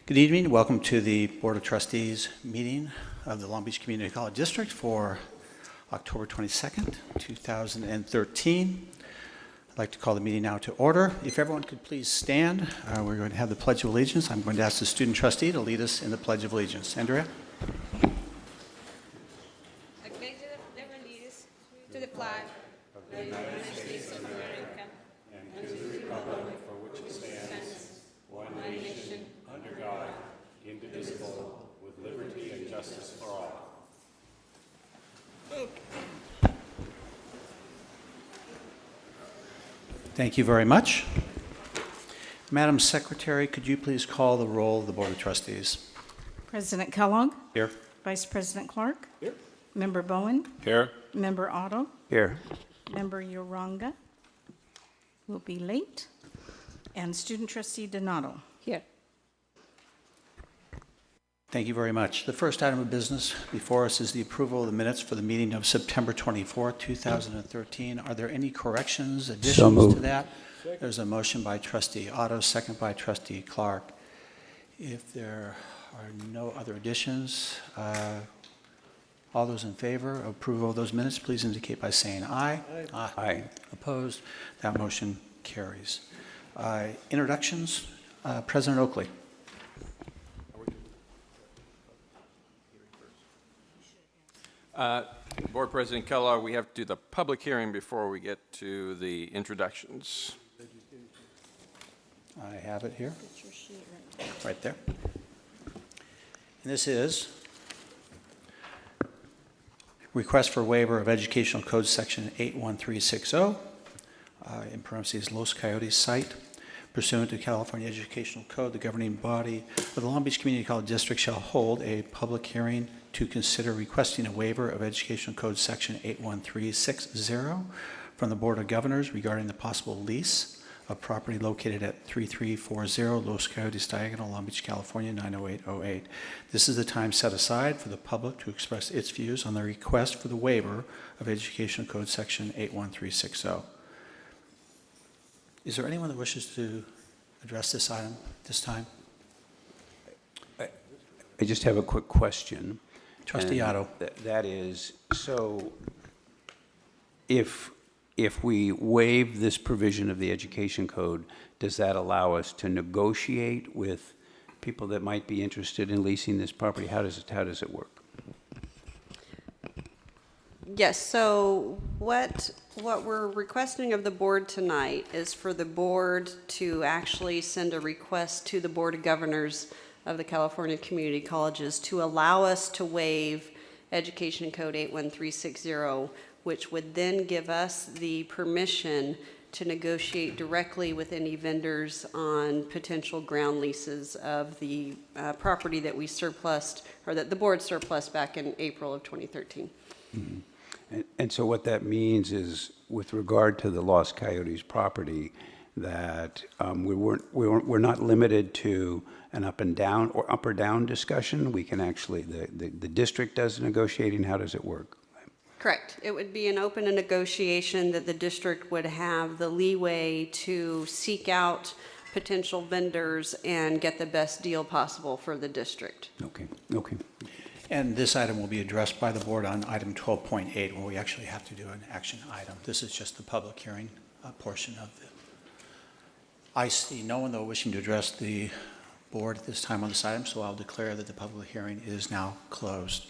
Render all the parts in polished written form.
Good evening. Welcome to the Board of Trustees meeting of the Long Beach Community College District for October 22nd, 2013. I'd like to call the meeting now to order. If everyone could please stand, we're going to have the Pledge of Allegiance. I'm going to ask the student trustee to lead us in the Pledge of Allegiance. Andrea? I pledge allegiance to the flag of the United States of America and to the republic for which it stands, one nation, under God, indivisible, with liberty and justice for all. Thank you very much. Madam Secretary, could you please call the roll of the Board of Trustees? President Kellogg. Here. Vice President Clark. Here. Member Bowen. Here. Member Otto. Here. Member Uranga will be late. And Student Trustee Donato. Here. Thank you very much. The first item of business before us is the approval of the minutes for the meeting of September 24, 2013. Are there any corrections, additions to that? There's a motion by Trustee Otto, second by Trustee Clark. If there are no other additions, all those in favor of approval of those minutes, please indicate by saying aye. Aye. Aye. Opposed? That motion carries. Introductions. President Oakley. Board President Kellogg, we have to do the public hearing before we get to the introductions. I have it here. Right there. And this is request for waiver of Educational Code Section 81360, in parentheses, Los Coyotes site. Pursuant to California Educational Code, the governing body of the Long Beach Community College District shall hold a public hearing to consider requesting a waiver of Educational Code Section 81360 from the Board of Governors regarding the possible lease of property located at 3340 Los Coyotes Diagonal, Long Beach, California, 90808. This is the time set aside for the public to express its views on the request for the waiver of Educational Code Section 81360. Is there anyone that wishes to address this item this time? I just have a quick question. Trustee Otto. That is, so if we waive this provision of the Education Code, does that allow us to negotiate with people that might be interested in leasing this property? How does it work? Yes, so what we're requesting of the board tonight is for the board to actually send a request to the Board of Governors of the California Community Colleges to allow us to waive Education Code 81360, which would then give us the permission to negotiate directly with any vendors on potential ground leases of the property that we surplused, or that the board surplused back in April of 2013. Mm-hmm. And so what that means is, with regard to the Los Coyotes property, that we're not limited to an up and down or up or down discussion. We can actually, the district does the negotiating. How does it work? Correct. It would be an open negotiation that the district would have the leeway to seek out potential vendors and get the best deal possible for the district. Okay. Okay. And this item will be addressed by the board on item 12.8, where we actually have to do an action item. This is just the public hearing portion of it. I see no one, though, wishing to address the board at this time on this item, so I'll declare that the public hearing is now closed.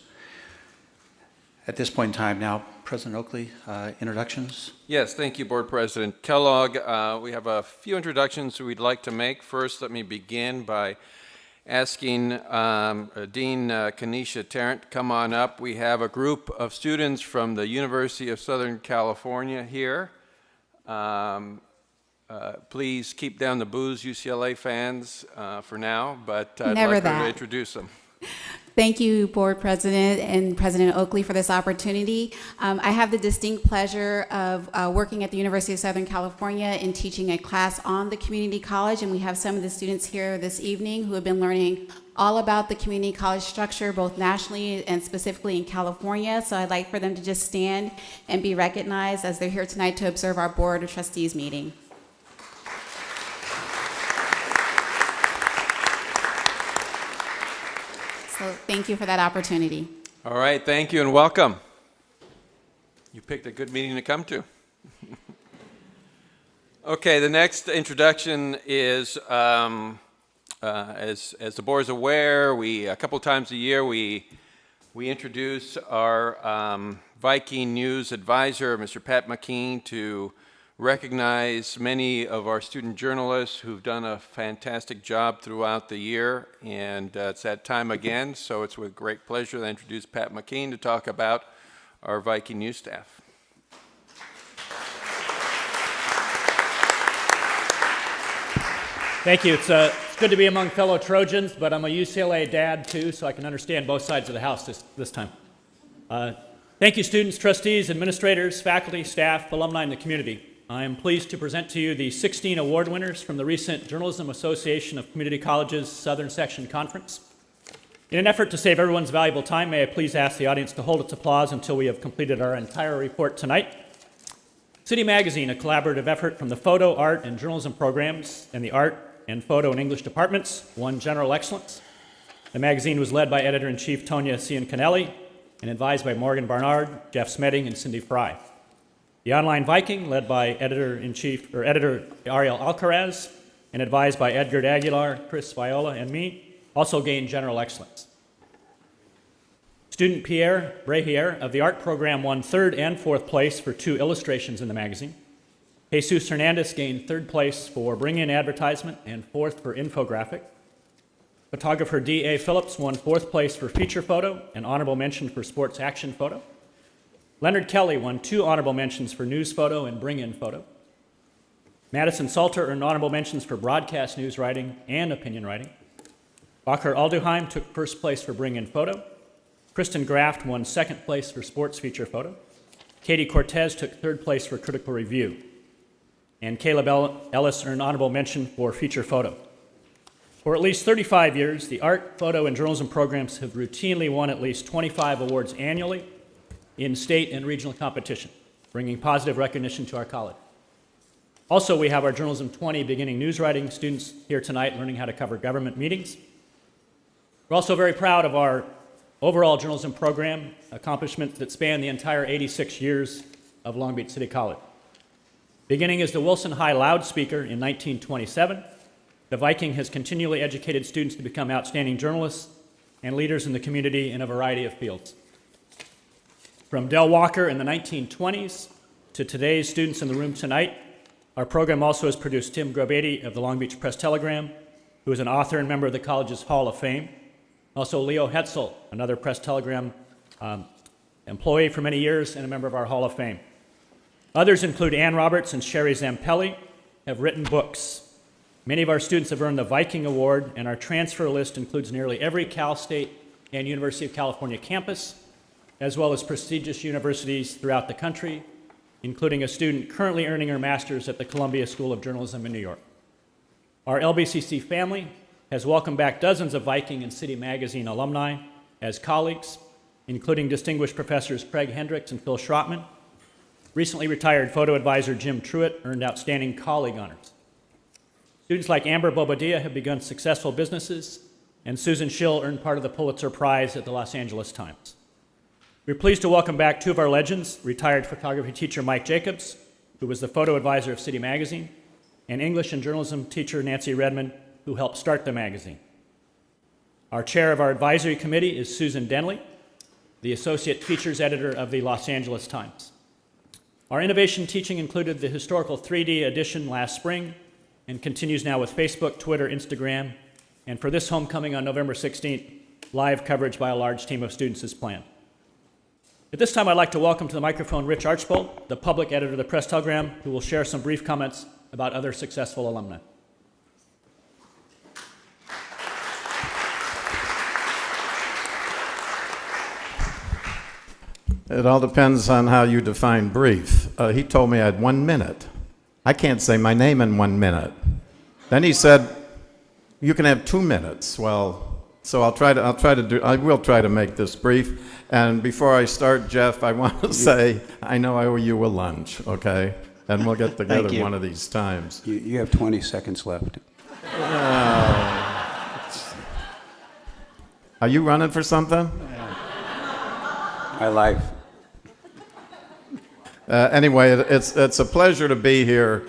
At this point in time now, President Oakley, introductions? Yes, thank you, Board President Kellogg. We have a few introductions we'd like to make. First, let me begin by asking Dean Kanisha Tarrant to come on up. We have a group of students from the University of Southern California here. Please keep down the booze, UCLA fans, for now, but I'd like her to introduce them. Thank you, Board President and President Oakley, for this opportunity. I have the distinct pleasure of working at the University of Southern California and teaching a class on the community college, and we have some of the students here this evening who have been learning all about the community college structure, both nationally and specifically in California. So I'd like for them to just stand and be recognized as they're here tonight to observe our Board of Trustees meeting. So thank you for that opportunity. All right, thank you and welcome. You picked a good meeting to come to. Okay, the next introduction is, as the board is aware, a couple times a year we introduce our Viking News advisor, Mr. Pat McKean, to recognize many of our student journalists who've done a fantastic job throughout the year, and it's that time again, so it's with great pleasure that I introduce Pat McKean to talk about our Viking News staff. Thank you. It's good to be among fellow Trojans, but I'm a UCLA dad too, so I can understand both sides of the house this time. Thank you, students, trustees, administrators, faculty, staff, alumni, and the community. I am pleased to present to you the 16 award winners from the recent Journalism Association of Community Colleges Southern Section Conference. In an effort to save everyone's valuable time, may I please ask the audience to hold its applause until we have completed our entire report tonight. City Magazine, a collaborative effort from the photo, art, and journalism programs and the art and photo and English departments, won general excellence. The magazine was led by Editor-in-Chief Tonya Ciancanelli and advised by Morgan Barnard, Jeff Smeding, and Cindy Fry. The Online Viking, led by Editor Ariel Alcaraz and advised by Edgar Aguilar, Chris Viola, and me, also gained general excellence. Student Pierre Brehier of the art program won 3rd and 4th place for 2 illustrations in the magazine. Jesus Hernandez gained 3rd place for bring-in advertisement and 4th for infographic. Photographer D.A. Phillips won 4th place for feature photo and honorable mention for sports action photo. Leonard Kelly won 2 honorable mentions for news photo and bring-in photo. Madison Salter earned honorable mentions for broadcast news writing and opinion writing. Bacher Alduheim took 1st place for bring-in photo. Kristen Graft won 2nd place for sports feature photo. Katie Cortez took 3rd place for critical review. And Caleb Ellis earned honorable mention for feature photo. For at least 35 years, the art, photo, and journalism programs have routinely won at least 25 awards annually in state and regional competition, bringing positive recognition to our college. Also, we have our Journalism 20 beginning news writing students here tonight learning how to cover government meetings. We're also very proud of our overall journalism program accomplishments that span the entire 86 years of Long Beach City College. Beginning as the Wilson High loudspeaker in 1927, the Viking has continually educated students to become outstanding journalists and leaders in the community in a variety of fields. From Del Walker in the 1920s to today's students in the room tonight, our program also has produced Tim Grobady of the Long Beach Press-Telegram, who is an author and member of the college's Hall of Fame. Also Leo Hetzel, another Press-Telegram employee for many years and a member of our Hall of Fame. Others include Ann Roberts and Sherry Zampelli, have written books. Many of our students have earned the Viking Award, and our transfer list includes nearly every Cal State and University of California campus, as well as prestigious universities throughout the country, including a student currently earning her master's at the Columbia School of Journalism in New York. Our LBCC family has welcomed back dozens of Viking and City Magazine alumni as colleagues, including distinguished professors Craig Hendricks and Phil Schrottman. Recently retired photo advisor Jim Truitt earned outstanding colleague honors. Students like Amber Bobadilla have begun successful businesses, and Susan Schill earned part of the Pulitzer Prize at the Los Angeles Times. We're pleased to welcome back 2 of our legends, retired photography teacher Mike Jacobs, who was the photo advisor of City Magazine, and English and journalism teacher Nancy Redmond, who helped start the magazine. Our chair of our advisory committee is Susan Denley, the associate features editor of the Los Angeles Times. Our innovation teaching included the historical 3D edition last spring and continues now with Facebook, Twitter, Instagram, and for this homecoming on November 16th, live coverage by a large team of students is planned. At this time, I'd like to welcome to the microphone Rich Archbold, the public editor of the Press-Telegram, who will share some brief comments about other successful alumni. It all depends on how you define brief. He told me I had 1 minute. I can't say my name in 1 minute. Then he said, you can have 2 minutes. Well, so I will try to make this brief. And before I start, Jeff, I want to say, I know I owe you a lunch, okay? And we'll get together one of these times. You have 20 seconds left. Are you running for something? My life. Anyway, it's a pleasure to be here.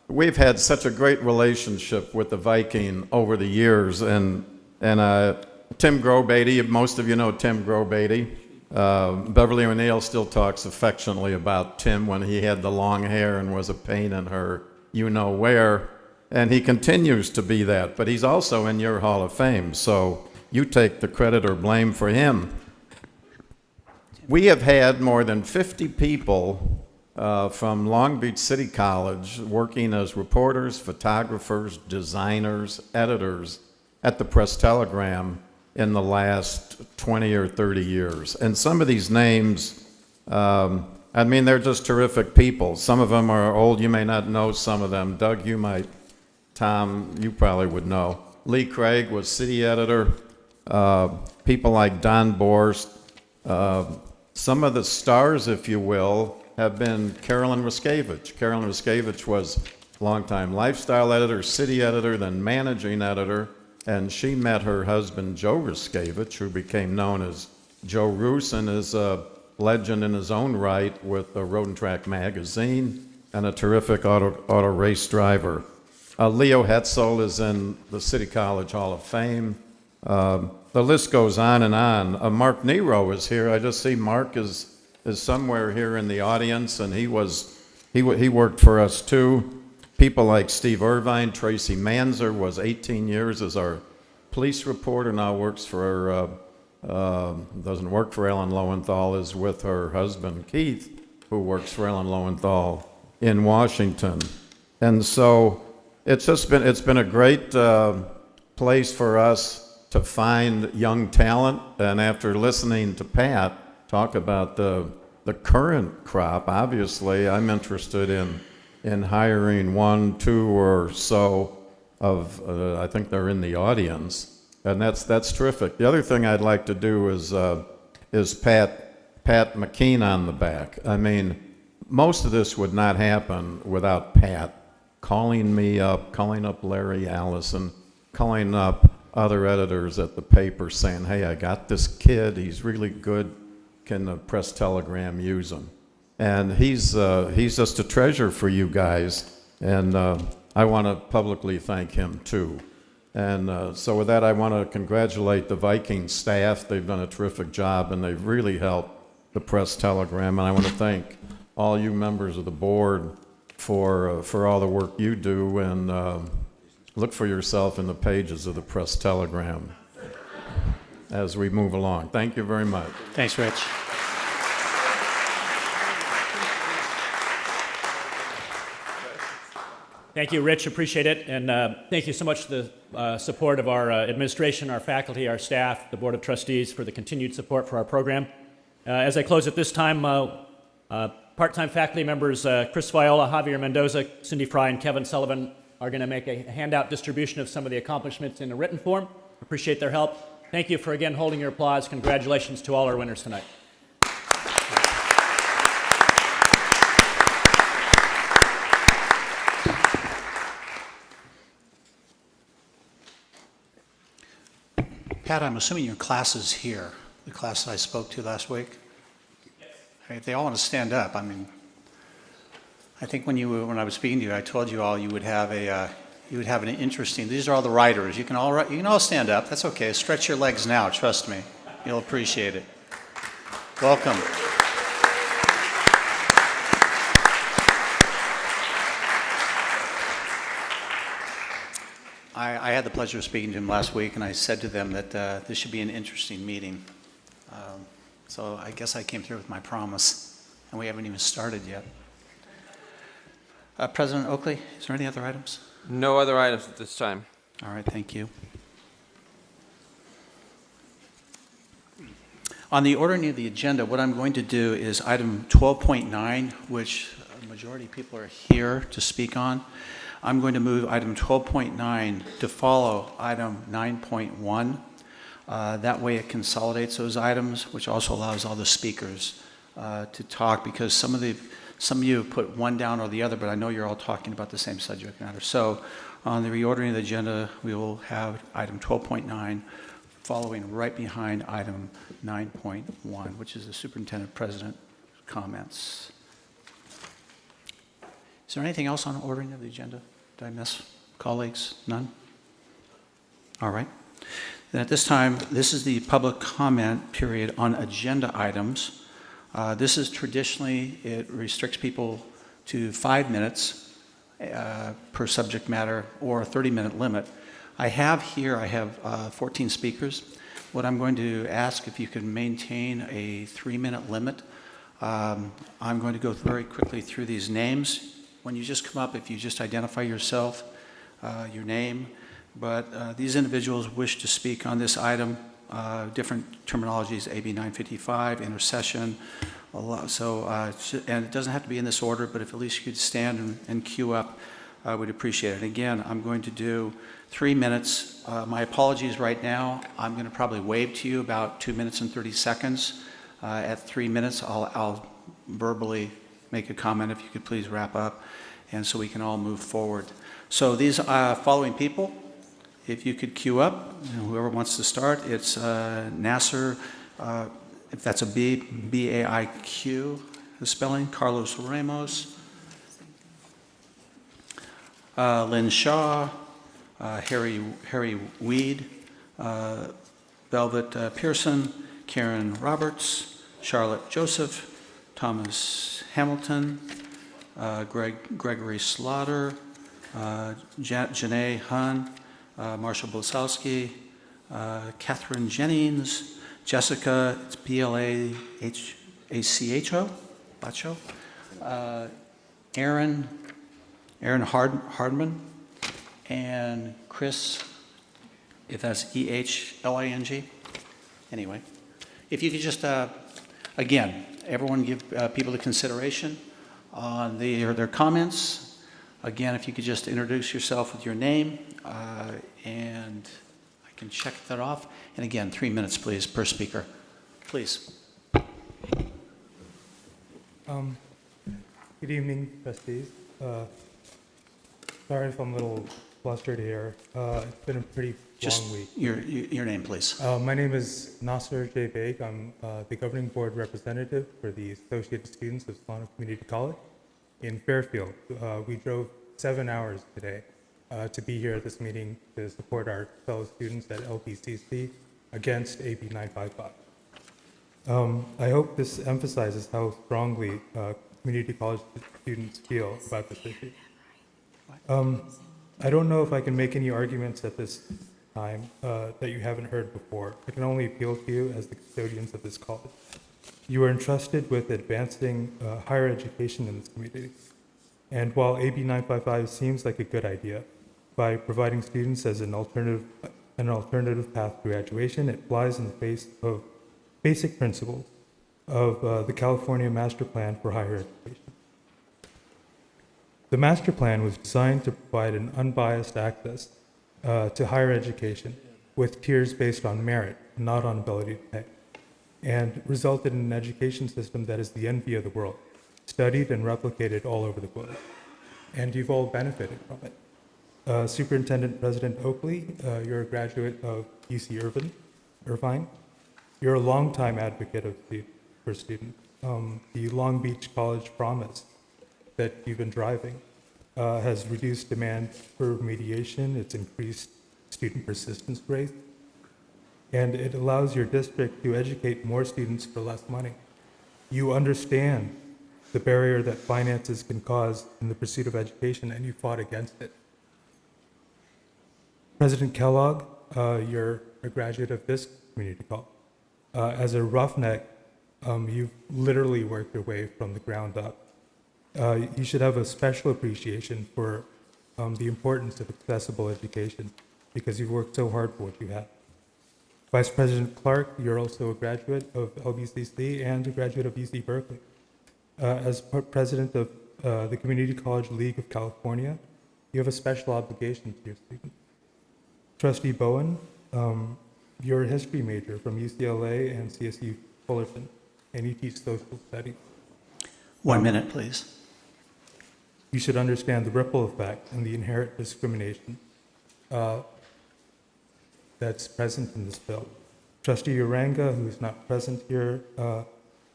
We've had such a great relationship with the Viking over the years, and Tim Grobeatty, most of you know Tim Grobeatty. Beverly O'Neill still talks affectionately about Tim when he had the long hair and was a pain in her you-know-where, and he continues to be that, but he's also in your Hall of Fame, so you take the credit or blame for him. We have had more than 50 people from Long Beach City College working as reporters, photographers, designers, editors at the Press-Telegram in the last 20 or 30 years. And some of these names, I mean, they're just terrific people. Some of them are old. You may not know some of them. Doug, you might. Tom, you probably would know. Lee Craig was city editor. People like Don Borst. Some of the stars, if you will, have been Carolyn Ruskevich. Carolyn Ruskevich was longtime lifestyle editor, city editor, then managing editor, and she met her husband, Joe Ruskevich, who became known as Joe Roos and is a legend in his own right with the Road and Track magazine and a terrific auto race driver. Leo Hetzel is in the City College Hall of Fame. The list goes on and on. Mark Nero is here. I just see Mark is somewhere here in the audience, and he worked for us too. People like Steve Irvine, Tracy Manzer was 18 years as our police reporter, now works for, doesn't work for Ellen Lowenthal, is with her husband Keith, who works for Ellen Lowenthal in Washington. And so it's been a great place for us to find young talent, and after listening to Pat talk about the current crop, obviously I'm interested in hiring 1, 2 or so of, I think they're in the audience, and that's terrific. The other thing I'd like to do is Pat McKean on the back. I mean, most of this would not happen without Pat calling me up, calling up Larry Allison, calling up other editors at the paper saying, hey, I got this kid, he's really good, can the Press-Telegram use him? And he's just a treasure for you guys, and I want to publicly thank him too. And so with that, I want to congratulate the Viking staff. They've done a terrific job, and they've really helped the Press-Telegram, and I want to thank all you members of the board for all the work you do, and look for yourself in the pages of the Press-Telegram as we move along. Thank you very much. Thanks, Rich. Thank you, Rich. Appreciate it. And thank you so much for the support of our administration, our faculty, our staff, the Board of Trustees for the continued support for our program. As I close at this time, part-time faculty members Chris Viola, Javier Mendoza, Cindy Fry, and Kevin Sullivan are going to make a handout distribution of some of the accomplishments in a written form. Appreciate their help. Thank you for again holding your applause. Congratulations to all our winners tonight. Pat, I'm assuming your class is here, the class that I spoke to last week? Yes. If they all want to stand up, I mean, I think when I was speaking to you, I told you all you would have an interesting. These are all the writers. You can all stand up. That's okay. Stretch your legs now. Trust me, you'll appreciate it. Welcome. I had the pleasure of speaking to him last week, and I said to them that this should be an interesting meeting. So I guess I came through with my promise, and we haven't even started yet. President Oakley, is there any other items? No other items at this time. All right, thank you. On the ordering of the agenda, what I'm going to do is item 12.9, which a majority of people are here to speak on. I'm going to move item 12.9 to follow item 9.1. That way it consolidates those items, which also allows all the speakers to talk, because some of you have put one down or the other, but I know you're all talking about the same subject matter. So on the reordering of the agenda, we will have item 12.9 following right behind item 9.1, which is the superintendent president comments. Is there anything else on ordering of the agenda? Did I miss colleagues? None? All right. Then at this time, this is the public comment period on agenda items. This is traditionally, it restricts people to 5 minutes per subject matter or a 30-minute limit. I have 14 speakers. What I'm going to ask if you can maintain a 3-minute limit. I'm going to go very quickly through these names. When you just come up, if you just identify yourself, your name, but these individuals wish to speak on this item, different terminologies, AB 955, intercession, and it doesn't have to be in this order, but if at least you could stand and queue up, I would appreciate it. Again, I'm going to do 3 minutes. My apologies right now. I'm going to probably wave to you about 2 minutes and 30 seconds. At 3 minutes, I'll verbally make a comment if you could please wrap up, and so we can all move forward. So these following people, if you could queue up, whoever wants to start, it's Nasser, if that's a B, B-A-I-Q, the spelling, Carlos Ramos, Lynn Shaw, Harry Weed, Velvet Pearson, Karen Roberts, Charlotte Joseph, Thomas Hamilton, Gregory Slaughter, Janae Hun, Marshall Bosowski, Catherine Jennings, Jessica, it's B-L-A-H-A-C-H-O, Bacho, Aaron Hardman, and Chris, if that's E-H-L-I-N-G. Anyway, if you could just, again, everyone give people the consideration on their comments. Again, if you could just introduce yourself with your name, and I can check that off. And again, 3 minutes, please, per speaker. Please. Good evening, trustees. Sorry if I'm a little flustered here. It's been a pretty long week. Your name, please. My name is Nasser J. Baig. I'm the governing board representative for the Associated Students of Solano Community College in Fairfield. We drove 7 hours today to be here at this meeting to support our fellow students at LBCCD against AB 955. I hope this emphasizes how strongly community college students feel about this issue. I don't know if I can make any arguments at this time that you haven't heard before. I can only appeal to you as the custodians of this college. You are entrusted with advancing higher education in this community. And while AB 955 seems like a good idea, by providing students as an alternative path to graduation, it flies in the face of basic principles of the California Master Plan for Higher Education. The master plan was designed to provide an unbiased access to higher education with tiers based on merit, not on ability to pay, and resulted in an education system that is the envy of the world, studied and replicated all over the globe. And you've all benefited from it. Superintendent President Oakley, you're a graduate of UC Irvine. You're a longtime advocate for students. The Long Beach College promise that you've been driving has reduced demand for remediation, it's increased student persistence rates, and it allows your district to educate more students for less money. You understand the barrier that finances can cause in the pursuit of education, and you fought against it. President Kellogg, you're a graduate of this community college. As a roughneck, you've literally worked your way from the ground up. You should have a special appreciation for the importance of accessible education because you've worked so hard for what you have. Vice President Clark, you're also a graduate of LBCCD and a graduate of UC Berkeley. As president of the Community College League of California, you have a special obligation to your students. Trustee Bowen, you're a history major from UCLA and CSU Fullerton, and you teach social studies. 1 minute, please. You should understand the ripple effect and the inherent discrimination that's present in this bill. Trustee Uranga, who's not present here,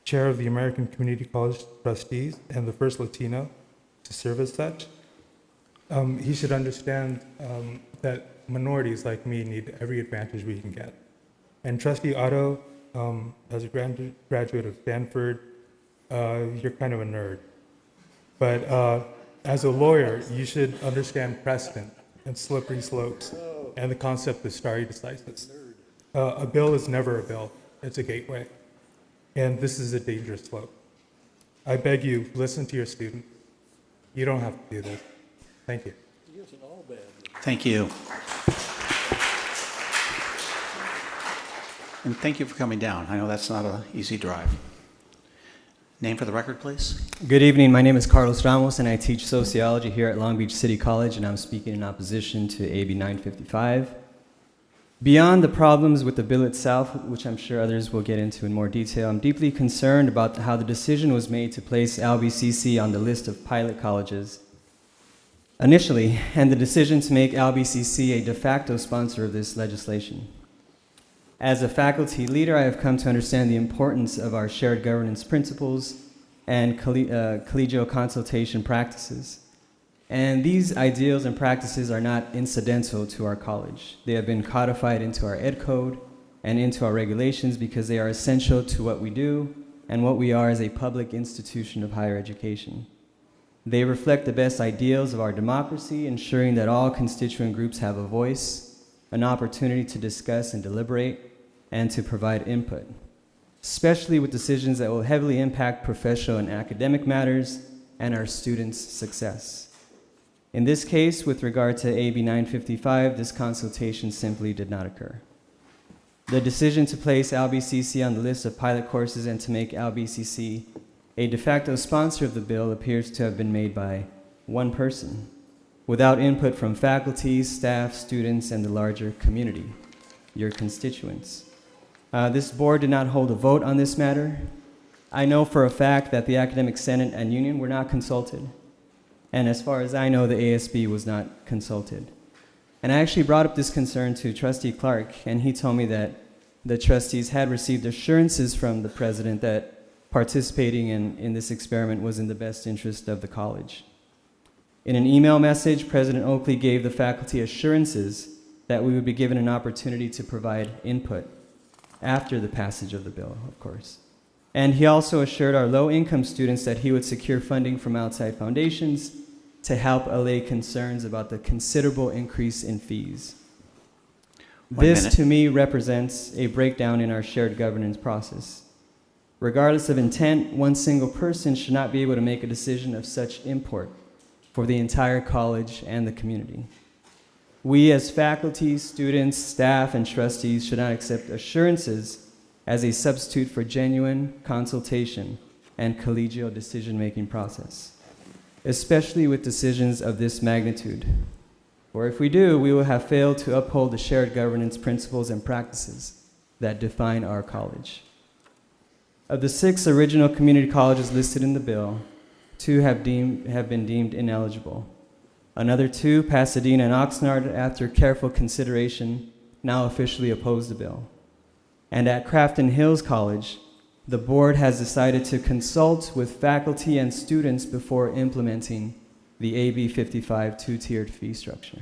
chair of the American Community College Trustees and the first Latino to serve as such, he should understand that minorities like me need every advantage we can get. And Trustee Otto, as a graduate of Stanford, you're kind of a nerd. But as a lawyer, you should understand precedent and slippery slopes and the concept of stare decisis. A bill is never a bill, it's a gateway. And this is a dangerous slope. I beg you, listen to your student. You don't have to do this. Thank you. Thank you. And thank you for coming down. I know that's not an easy drive. Name for the record, please. Good evening. My name is Carlos Ramos, and I teach sociology here at Long Beach City College, and I'm speaking in opposition to AB 955. Beyond the problems with the bill itself, which I'm sure others will get into in more detail, I'm deeply concerned about how the decision was made to place LBCC on the list of pilot colleges initially, and the decision to make LBCC a de facto sponsor of this legislation. As a faculty leader, I have come to understand the importance of our shared governance principles and collegial consultation practices. And these ideals and practices are not incidental to our college. They have been codified into our ed code and into our regulations because they are essential to what we do and what we are as a public institution of higher education. They reflect the best ideals of our democracy, ensuring that all constituent groups have a voice, an opportunity to discuss and deliberate, and to provide input, especially with decisions that will heavily impact professional and academic matters and our students' success. In this case, with regard to AB 955, this consultation simply did not occur. The decision to place LBCC on the list of pilot courses and to make LBCC a de facto sponsor of the bill appears to have been made by one person, without input from faculty, staff, students, and the larger community, your constituents. This board did not hold a vote on this matter. I know for a fact that the Academic Senate and Union were not consulted. And as far as I know, the ASB was not consulted. And I actually brought up this concern to Trustee Clark, and he told me that the trustees had received assurances from the president that participating in this experiment was in the best interest of the college. In an email message, President Oakley gave the faculty assurances that we would be given an opportunity to provide input after the passage of the bill, of course. And he also assured our low-income students that he would secure funding from outside foundations to help allay concerns about the considerable increase in fees. This, to me, represents a breakdown in our shared governance process. Regardless of intent, one single person should not be able to make a decision of such import for the entire college and the community. We as faculty, students, staff, and trustees should not accept assurances as a substitute for genuine consultation and collegial decision-making process, especially with decisions of this magnitude. Or if we do, we will have failed to uphold the shared governance principles and practices that define our college. Of the 6 original community colleges listed in the bill, 2 have been deemed ineligible. Another 2, Pasadena and Oxnard, after careful consideration, now officially oppose the bill. And at Crafton Hills College, the board has decided to consult with faculty and students before implementing the AB 55 two-tiered fee structure.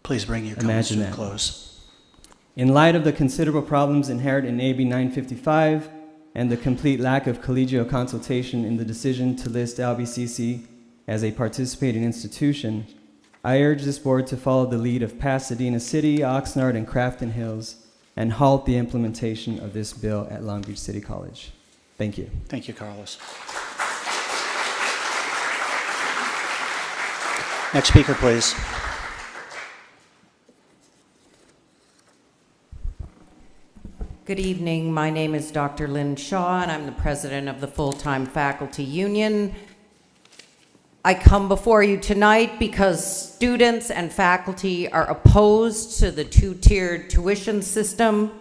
Please bring your comments to a close. In light of the considerable problems inherent in AB 955 and the complete lack of collegial consultation in the decision to list LBCC as a participating institution, I urge this board to follow the lead of Pasadena City, Oxnard, and Crafton Hills and halt the implementation of this bill at Long Beach City College. Thank you. Thank you, Carlos. Next speaker, please. Good evening. My name is Dr. Lynn Shaw, and I'm the president of the Full-Time Faculty Union. I come before you tonight because students and faculty are opposed to the two-tiered tuition system.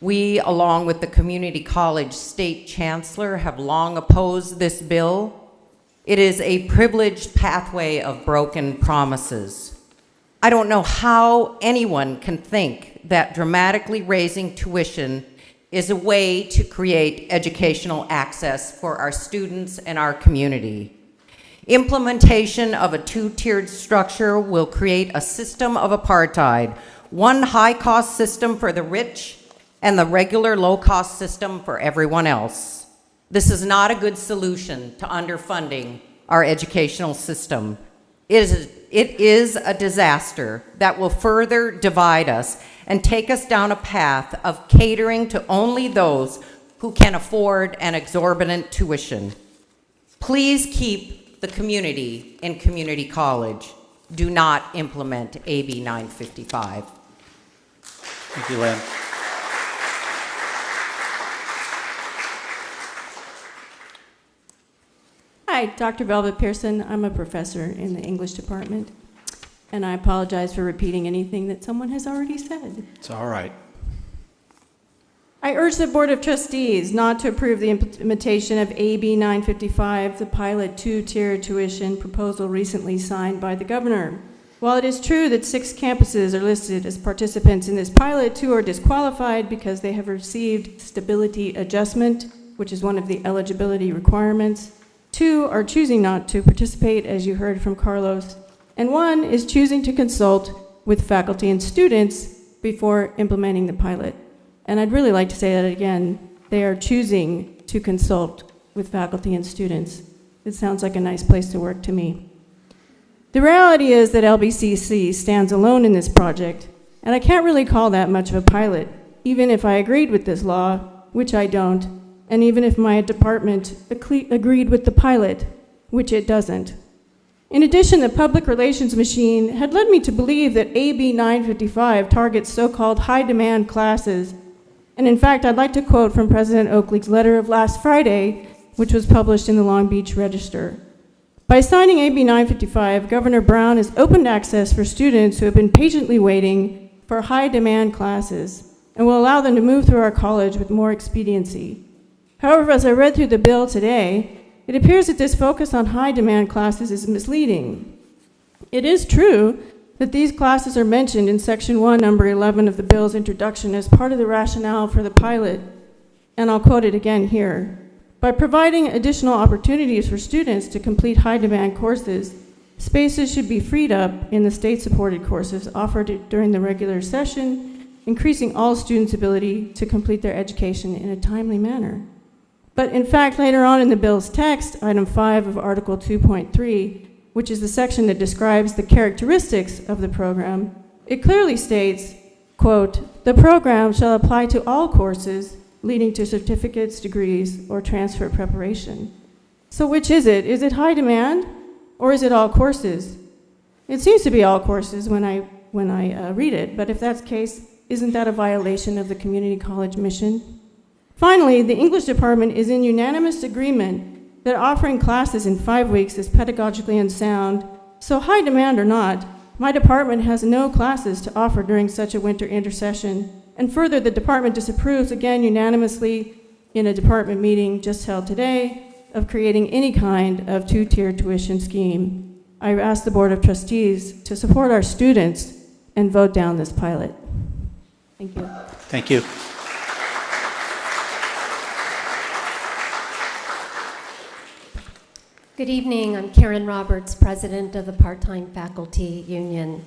We, along with the Community College State Chancellor, have long opposed this bill. It is a privileged pathway of broken promises. I don't know how anyone can think that dramatically raising tuition is a way to create educational access for our students and our community. Implementation of a two-tiered structure will create a system of apartheid, one high-cost system for the rich and the regular low-cost system for everyone else. This is not a good solution to underfunding our educational system. It is a disaster that will further divide us and take us down a path of catering to only those who can afford an exorbitant tuition. Please keep the community in community college. Do not implement AB 955. Thank you, Lynn. Hi, Dr. Velvet Pearson. I'm a professor in the English department, and I apologize for repeating anything that someone has already said. It's all right. I urge the Board of Trustees not to approve the implementation of AB 955, the pilot two-tier tuition proposal recently signed by the governor. While it is true that 6 campuses are listed as participants in this pilot, 2 are disqualified because they have received stability adjustment, which is one of the eligibility requirements. 2 are choosing not to participate, as you heard from Carlos, and 1 is choosing to consult with faculty and students before implementing the pilot. And I'd really like to say that again, they are choosing to consult with faculty and students. It sounds like a nice place to work to me. The reality is that LBCC stands alone in this project, and I can't really call that much of a pilot, even if I agreed with this law, which I don't, and even if my department agreed with the pilot, which it doesn't. In addition, the public relations machine had led me to believe that AB 955 targets so-called high-demand classes. And in fact, I'd like to quote from President Oakley's letter of last Friday, which was published in the Long Beach Register. By signing AB 955, Governor Brown has opened access for students who have been patiently waiting for high-demand classes and will allow them to move through our college with more expediency. However, as I read through the bill today, it appears that this focus on high-demand classes is misleading. It is true that these classes are mentioned in Section 1, Number 11 of the bill's introduction as part of the rationale for the pilot, and I'll quote it again here. By providing additional opportunities for students to complete high-demand courses, spaces should be freed up in the state-supported courses offered during the regular session, increasing all students' ability to complete their education in a timely manner. But in fact, later on in the bill's text, item 5 of Article 2.3, which is the section that describes the characteristics of the program, it clearly states, quote, "The program shall apply to all courses leading to certificates, degrees, or transfer preparation." So which is it? Is it high demand, or is it all courses? It seems to be all courses when I read it, but if that's the case, isn't that a violation of the community college mission? Finally, the English department is in unanimous agreement that offering classes in 5 weeks is pedagogically unsound, so high demand or not, my department has no classes to offer during such a winter intersession. And further, the department disapproves, again unanimously, in a department meeting just held today, of creating any kind of two-tier tuition scheme. I ask the Board of Trustees to support our students and vote down this pilot. Thank you. Thank you. Good evening. I'm Karen Roberts, president of the Part-Time Faculty Union.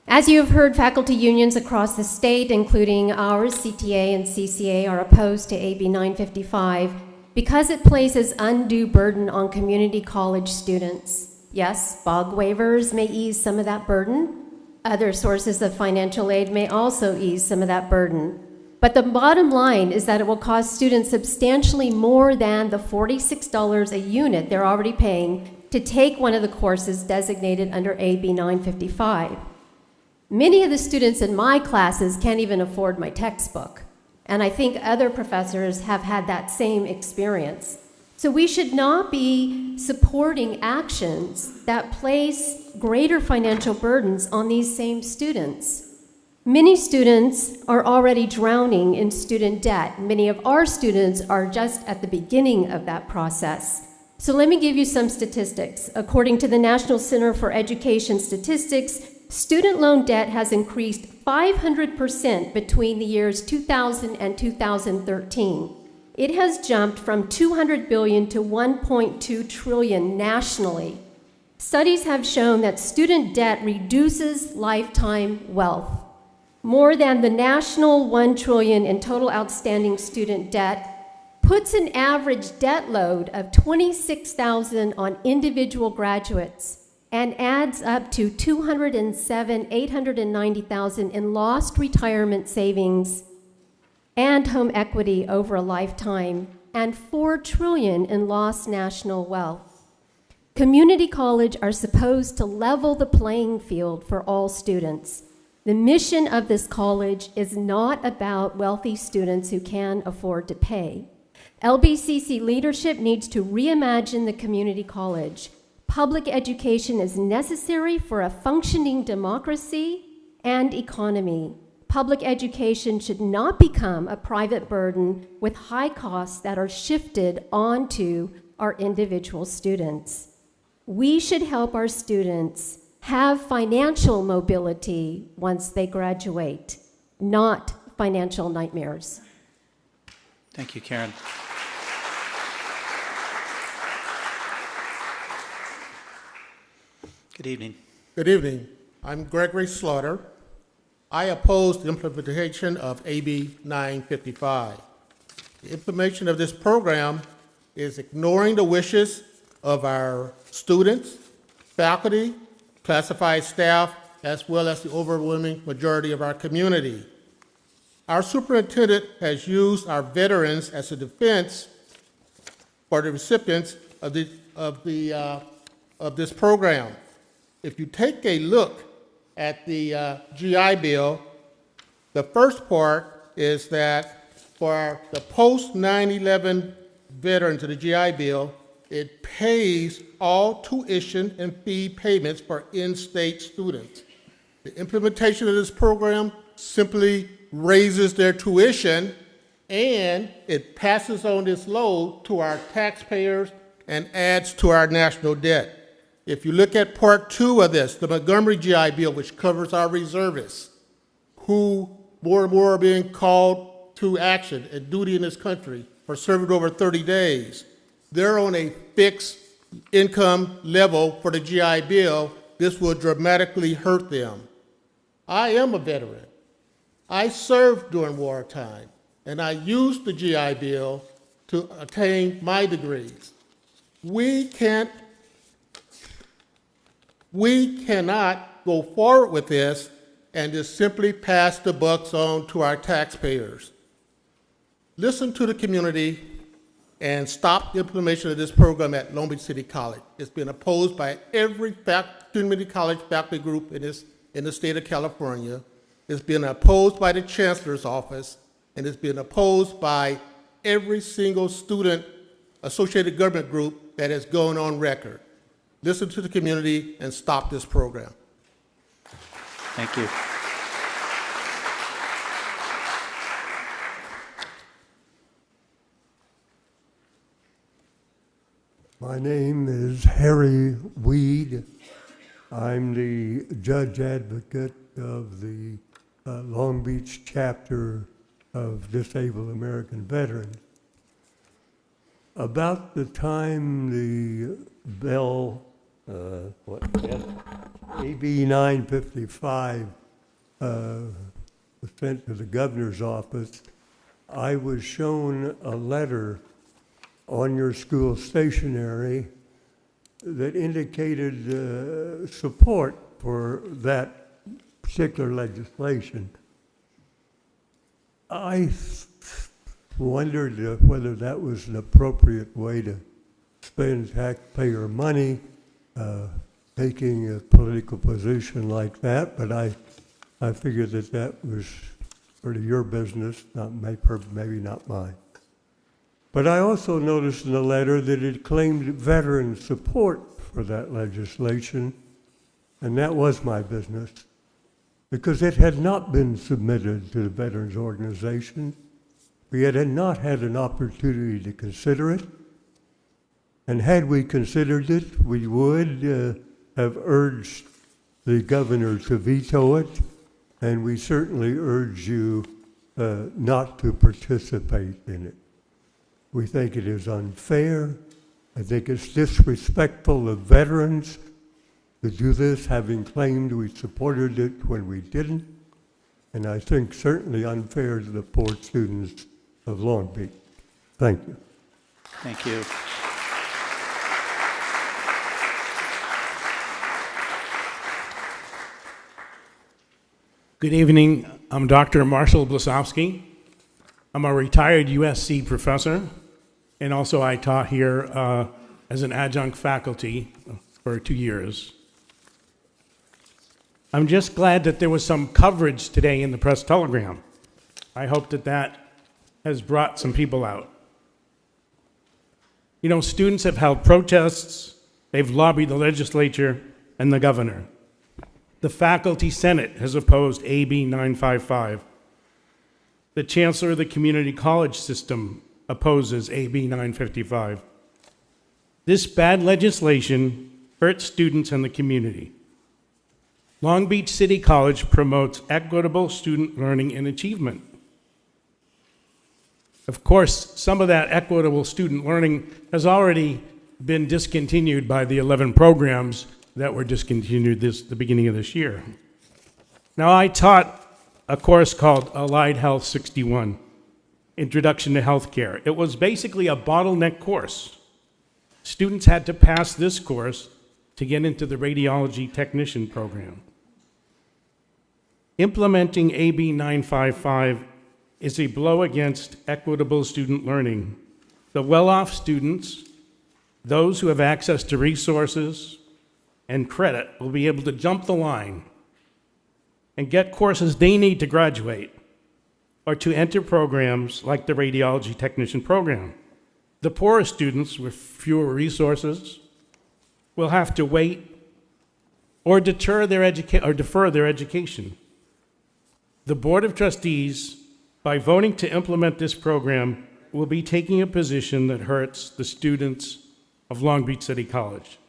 As you have heard, faculty unions across the state, including ours, CTA and CCA, are opposed to AB 955 because it places undue burden on community college students. Yes, BOG waivers may ease some of that burden. Other sources of financial aid may also ease some of that burden. But the bottom line is that it will cost students substantially more than the $46 a unit they're already paying to take one of the courses designated under AB 955. Many of the students in my classes can't even afford my textbook, and I think other professors have had that same experience. So we should not be supporting actions that place greater financial burdens on these same students. Many students are already drowning in student debt. Many of our students are just at the beginning of that process. So let me give you some statistics. According to the National Center for Education Statistics, student loan debt has increased 500% between the years 2000 and 2013. It has jumped from $200 billion to $1.2 trillion nationally. Studies have shown that student debt reduces lifetime wealth. More than the national $1 trillion in total outstanding student debt puts an average debt load of $26,000 on individual graduates and adds up to $890,000 in lost retirement savings and home equity over a lifetime, and $4 trillion in lost national wealth. Community college are supposed to level the playing field for all students. The mission of this college is not about wealthy students who can afford to pay. LBCC leadership needs to reimagine the community college. Public education is necessary for a functioning democracy and economy. Public education should not become a private burden with high costs that are shifted onto our individual students. We should help our students have financial mobility once they graduate, not financial nightmares. Thank you, Karen. Good evening. Good evening. I'm Gregory Slaughter. I oppose the implementation of AB 955. The implementation of this program is ignoring the wishes of our students, faculty, classified staff, as well as the overwhelming majority of our community. Our superintendent has used our veterans as a defense for the recipients of this program. If you take a look at the GI Bill, the first part is that for the post-9/11 veterans of the GI Bill, it pays all tuition and fee payments for in-state students. The implementation of this program simply raises their tuition, and it passes on this load to our taxpayers and adds to our national debt. If you look at Part 2 of this, the Montgomery GI Bill, which covers our reservists, who more and more are being called to action and duty in this country for serving over 30 days, they're on a fixed income level for the GI Bill. This will dramatically hurt them. I am a veteran. I served during wartime, and I used the GI Bill to attain my degrees. We cannot go forward with this and just simply pass the bucks on to our taxpayers. Listen to the community and stop the implementation of this program at Long Beach City College. It's been opposed by every community college faculty group in the state of California. It's been opposed by the Chancellor's office, and it's been opposed by every single student associated government group that has gone on record. Listen to the community and stop this program. Thank you. My name is Harry Weed. I'm the judge advocate of the Long Beach chapter of Disabled American Veterans. About the time the bill, AB 955 was sent to the governor's office, I was shown a letter on your school stationery that indicated support for that particular legislation. I wondered whether that was an appropriate way to spend taxpayer money, taking a political position like that, but I figured that was sort of your business, maybe not mine. But I also noticed in the letter that it claimed veteran support for that legislation, and that was my business, because it had not been submitted to the veterans organization. We had not had an opportunity to consider it, and had we considered it, we would have urged the governor to veto it, and we certainly urge you not to participate in it. We think it is unfair. I think it's disrespectful of veterans to do this, having claimed we supported it when we didn't. And I think certainly unfair to the poor students of Long Beach. Thank you. Thank you. Good evening. I'm Dr. Marshall Blasowski. I'm a retired USC professor, and also I taught here as an adjunct faculty for 2 years. I'm just glad that there was some coverage today in the press telegram. I hope that that has brought some people out. You know, students have held protests, they've lobbied the legislature and the governor. The Faculty Senate has opposed AB 955. The Chancellor of the Community College System opposes AB 955. This bad legislation hurts students and the community. Long Beach City College promotes equitable student learning and achievement. Of course, some of that equitable student learning has already been discontinued by the 11 programs that were discontinued the beginning of this year. Now, I taught a course called Allied Health 61, Introduction to Healthcare. It was basically a bottleneck course. Students had to pass this course to get into the radiology technician program. Implementing AB 955 is a blow against equitable student learning. The well-off students, those who have access to resources and credit, will be able to jump the line and get courses they need to graduate or to enter programs like the radiology technician program. The poorer students with fewer resources will have to wait or defer their education. The Board of Trustees, by voting to implement this program, will be taking a position that hurts the students of Long Beach City College.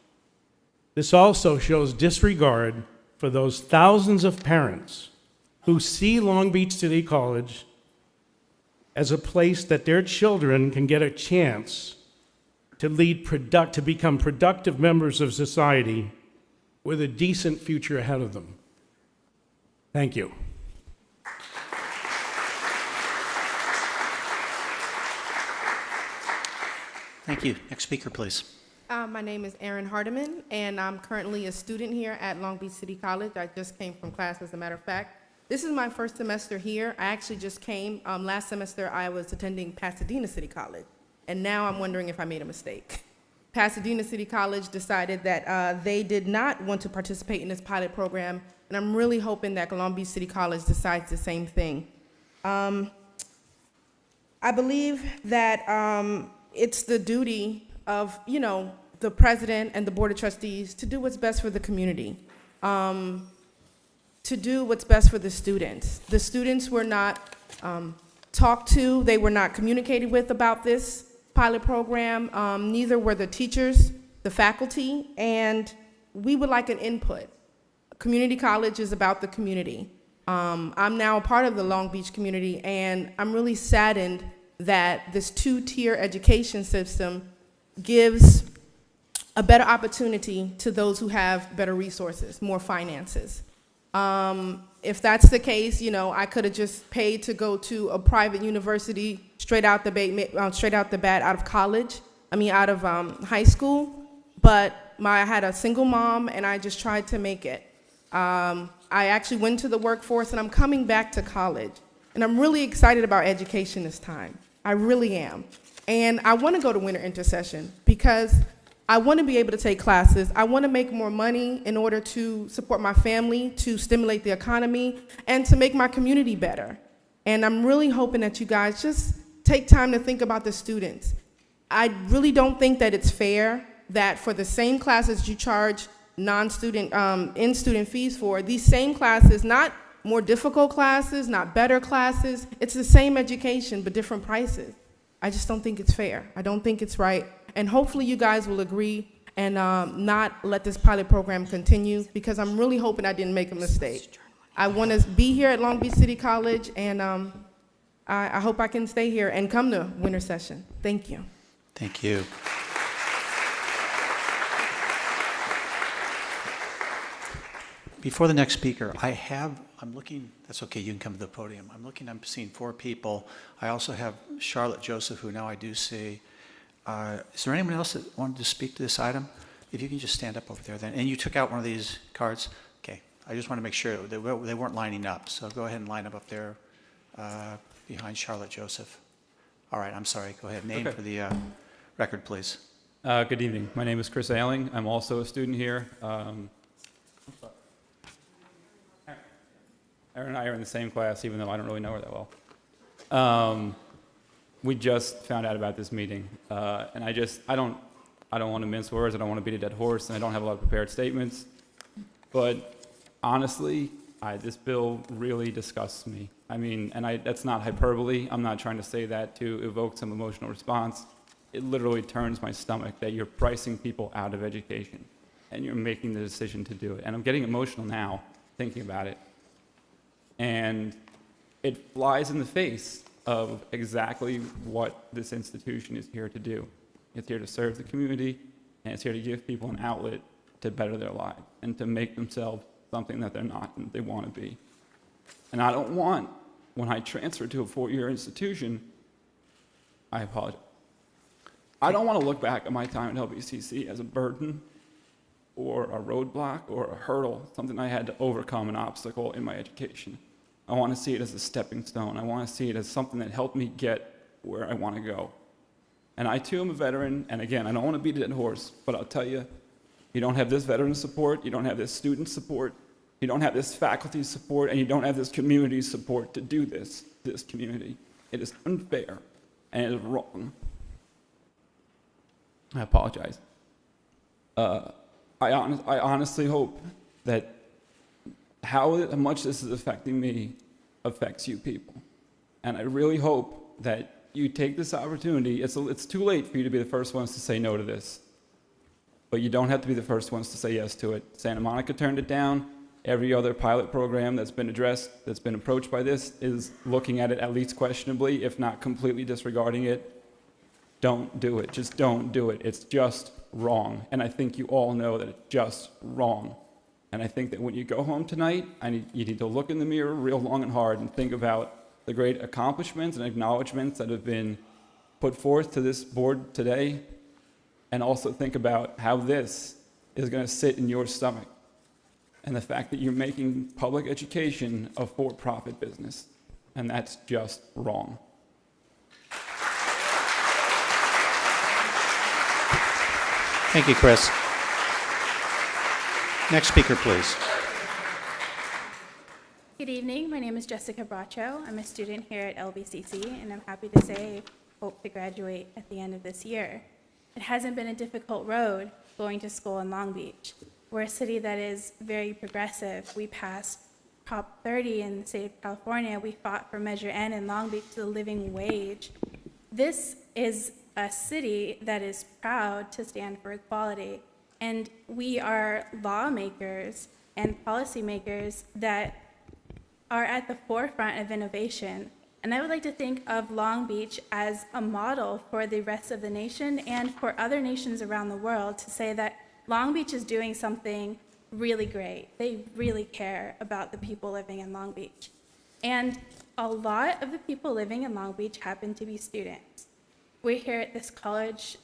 This also shows disregard for those thousands of parents who see Long Beach City College as a place that their children can get a chance to become productive members of society with a decent future ahead of them. Thank you. Thank you. Next speaker, please. My name is Erin Hardiman, and I'm currently a student here at Long Beach City College. I just came from class, as a matter of fact. This is my first semester here. I actually just came. Last semester, I was attending Pasadena City College, and now I'm wondering if I made a mistake. Pasadena City College decided that they did not want to participate in this pilot program, and I'm really hoping that Long Beach City College decides the same thing. I believe that it's the duty of, the president and the board of trustees to do what's best for the community, to do what's best for the students. The students were not talked to, they were not communicated with about this pilot program, neither were the teachers, the faculty, and we would like an input. Community college is about the community. I'm now a part of the Long Beach community, and I'm really saddened that this two-tier education system gives a better opportunity to those who have better resources, more finances. If that's the case, I could have just paid to go to a private university straight out the bat out of college, out of high school, but I had a single mom and I just tried to make it. I actually went to the workforce and I'm coming back to college, and I'm really excited about education this time. I really am. And I want to go to winter intercession because I want to be able to take classes. I want to make more money in order to support my family, to stimulate the economy, and to make my community better. And I'm really hoping that you guys just take time to think about the students. I really don't think that it's fair that for the same classes you charge non-student, in-student fees for, these same classes, not more difficult classes, not better classes, it's the same education but different prices. I just don't think it's fair. I don't think it's right. And hopefully you guys will agree and not let this pilot program continue, because I'm really hoping I didn't make a mistake. I want to be here at Long Beach City College, and I hope I can stay here and come to winter session. Thank you. Thank you. Before the next speaker, I'm looking, that's okay, you can come to the podium. I'm seeing 4 people. I also have Charlotte Joseph, who now I do see. Is there anyone else that wanted to speak to this item? If you can just stand up over there then. And you took out one of these cards? Okay, I just want to make sure they weren't lining up. So go ahead and line up there behind Charlotte Joseph. All right, I'm sorry, go ahead. Name for the record, please. Good evening. My name is Chris Ailing. I'm also a student here. Erin and I are in the same class, even though I don't really know her that well. We just found out about this meeting, and I don't want to mince words. I don't want to beat a dead horse, and I don't have a lot of prepared statements. But honestly, this bill really disgusts me. I mean, and that's not hyperbole. I'm not trying to say that to evoke some emotional response. It literally turns my stomach that you're pricing people out of education, and you're making the decision to do it. And I'm getting emotional now thinking about it. And it flies in the face of exactly what this institution is here to do. It's here to serve the community, and it's here to give people an outlet to better their lives and to make themselves something that they're not and they want to be. And I don't want, when I transfer to a 4-year institution, I apologize. I don't want to look back at my time at LBCC as a burden or a roadblock or a hurdle, something I had to overcome, an obstacle in my education. I want to see it as a stepping stone. I want to see it as something that helped me get where I want to go. And I too am a veteran, and again, I don't want to beat a dead horse, but I'll tell you, you don't have this veteran support, you don't have this student support, you don't have this faculty support, and you don't have this community support to do this community. It is unfair, and it is wrong. I apologize. I honestly hope that how much this is affecting me affects you people. And I really hope that you take this opportunity. It's too late for you to be the first ones to say no to this. But you don't have to be the first ones to say yes to it. Santa Monica turned it down. Every other pilot program that's been addressed, that's been approached by this, is looking at it at least questionably, if not completely disregarding it. Don't do it. Just don't do it. It's just wrong. And I think you all know that it's just wrong. And I think that when you go home tonight, you need to look in the mirror real long and hard and think about the great accomplishments and acknowledgments that have been put forth to this board today, and also think about how this is going to sit in your stomach, and the fact that you're making public education a for-profit business, and that's just wrong. Thank you, Chris. Next speaker, please. Good evening. My name is Jessica Bracho. I'm a student here at LBCC, and I'm happy to say I hope to graduate at the end of this year. It hasn't been a difficult road going to school in Long Beach. We're a city that is very progressive. We passed Prop 30 in the state of California. We fought for Measure N in Long Beach to the living wage. This is a city that is proud to stand for equality. And we are lawmakers and policymakers that are at the forefront of innovation. And I would like to think of Long Beach as a model for the rest of the nation and for other nations around the world, to say that Long Beach is doing something really great. They really care about the people living in Long Beach. And a lot of the people living in Long Beach happen to be students. We're here at this college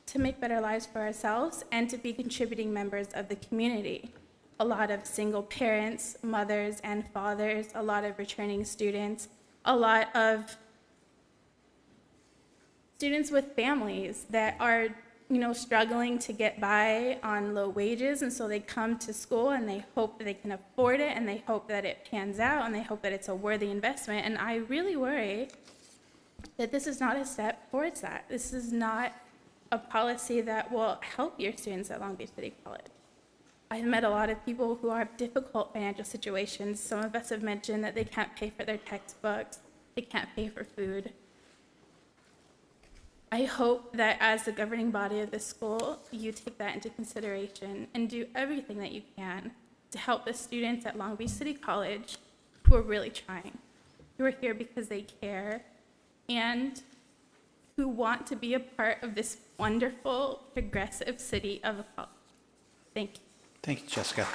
to make better lives for ourselves and to be contributing members of the community. A lot of single parents, mothers and fathers, a lot of returning students, a lot of students with families that are, struggling to get by on low wages, and so they come to school and they hope that they can afford it, and they hope that it pans out, and they hope that it's a worthy investment. And I really worry that this is not a step towards that. This is not a policy that will help your students at Long Beach City College. I've met a lot of people who have difficult financial situations. Some of us have mentioned that they can't pay for their textbooks, they can't pay for food. I hope that as the governing body of the school, you take that into consideration and do everything that you can to help the students at Long Beach City College who are really trying, who are here because they care, and who want to be a part of this wonderful, progressive city of a college. Thank you. Thank you, Jessica.